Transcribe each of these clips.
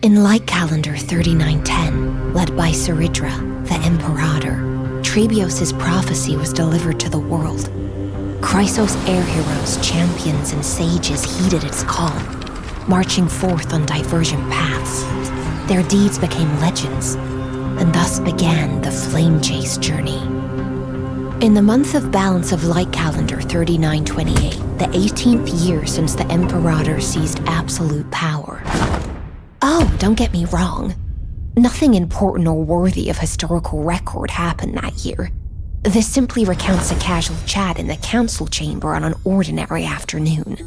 In light calendar 3910, led by Saridra, the Imperator, Trebios' prophecy was delivered to the world. Chrysos' air heroes, champions, and sages heeded its call, marching forth on divergent paths. Their deeds became legends, and thus began the Flame Chase journey. In the month of balance of light calendar 3928, the 18th year since the Imperator seized absolute power. Oh, don't get me wrong. Nothing important or worthy of historical record happened that year. This simply recounts a casual chat in the council chamber on an ordinary afternoon.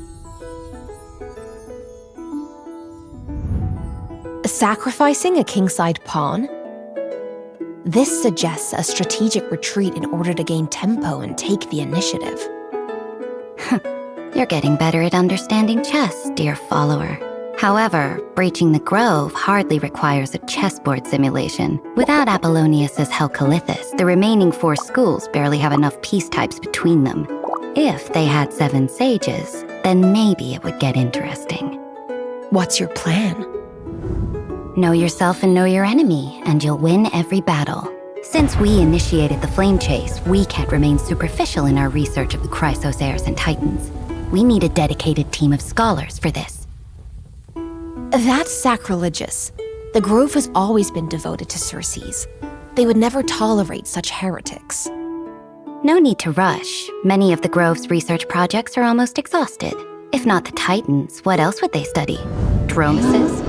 Sacrificing a kingside pawn? This suggests a strategic retreat in order to gain tempo and take the initiative. You're getting better at understanding chess, dear follower. However, breaching the grove hardly requires a chessboard simulation. Without Apollonius's Helcalithus, the remaining 4 schools barely have enough piece types between them. If they had 7 sages, then maybe it would get interesting. What's your plan? Know yourself and know your enemy, and you'll win every battle. Since we initiated the Flame Chase, we can't remain superficial in our research of the Chrysos heirs and titans. We need a dedicated team of scholars for this. That's sacrilegious. The Grove has always been devoted to Circes. They would never tolerate such heretics. No need to rush. Many of the Grove's research projects are almost exhausted. If not the titans, what else would they study? Dromuses?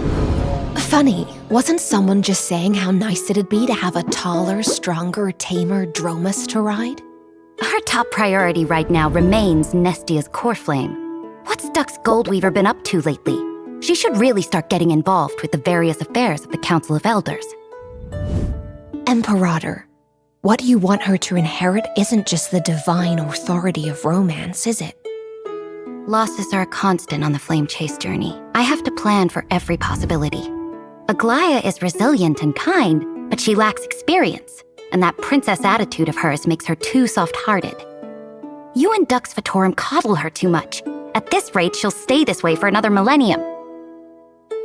Funny, wasn't someone just saying how nice it'd be to have a taller, stronger, tamer Dromus to ride? Our top priority right now remains Nestia's core flame. What's Dux Goldweaver been up to lately? She should really start getting involved with the various affairs of the Council of Elders. Imperator, what you want her to inherit isn't just the divine authority of romance, is it? Losses are a constant on the Flame Chase journey. I have to plan for every possibility. Aglaya is resilient and kind, but she lacks experience, and that princess attitude of hers makes her too soft-hearted. You and Dux Vitorum coddle her too much. At this rate, she'll stay this way for another millennium.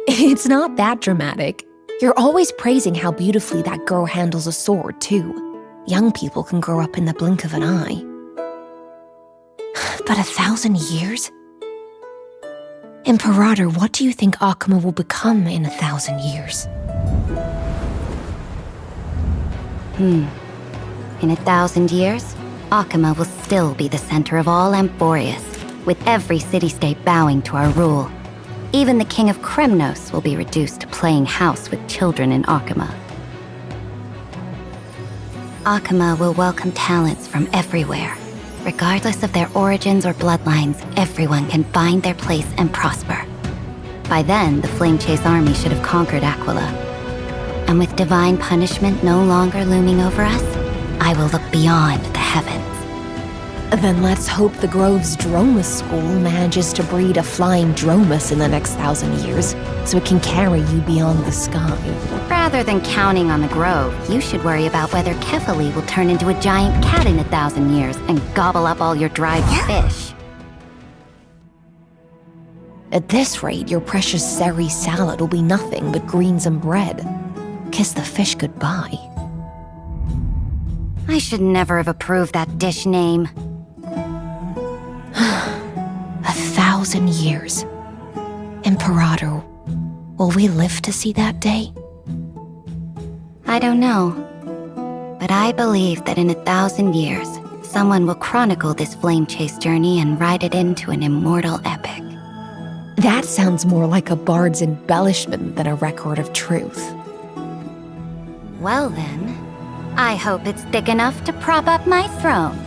It's not that dramatic. You're always praising how beautifully that girl handles a sword, too. Young people can grow up in the blink of an eye. But 1,000 years? Imperator, what do you think Okhema will become in 1,000 years? In 1,000 years, Okhema will still be the center of all Amphorius, with every city-state bowing to our rule. Even the king of Kremnos will be reduced to playing house with children in Okhema. Okhema will welcome talents from everywhere. Regardless of their origins or bloodlines, everyone can find their place and prosper. By then, the Flame Chase army should have conquered Aquila. And with divine punishment no longer looming over us, I will look beyond the heavens. Then let's hope the Grove's Dromus school manages to breed a flying Dromus in the next 1,000 years, so it can carry you beyond the sky. Rather than counting on the Grove, you should worry about whether Kefali will turn into a giant cat in 1,000 years and gobble up all your dried fish. At this rate, your precious Ceres salad will be nothing but greens and bread. Kiss the fish goodbye. I should never have approved that dish name. 1,000 years. Imperator, will we live to see that day? I don't know. But I believe that in 1,000 years, someone will chronicle this Flame Chase journey and write it into an immortal epic. That sounds more like a bard's embellishment than a record of truth. Well then, I hope it's thick enough to prop up my throne.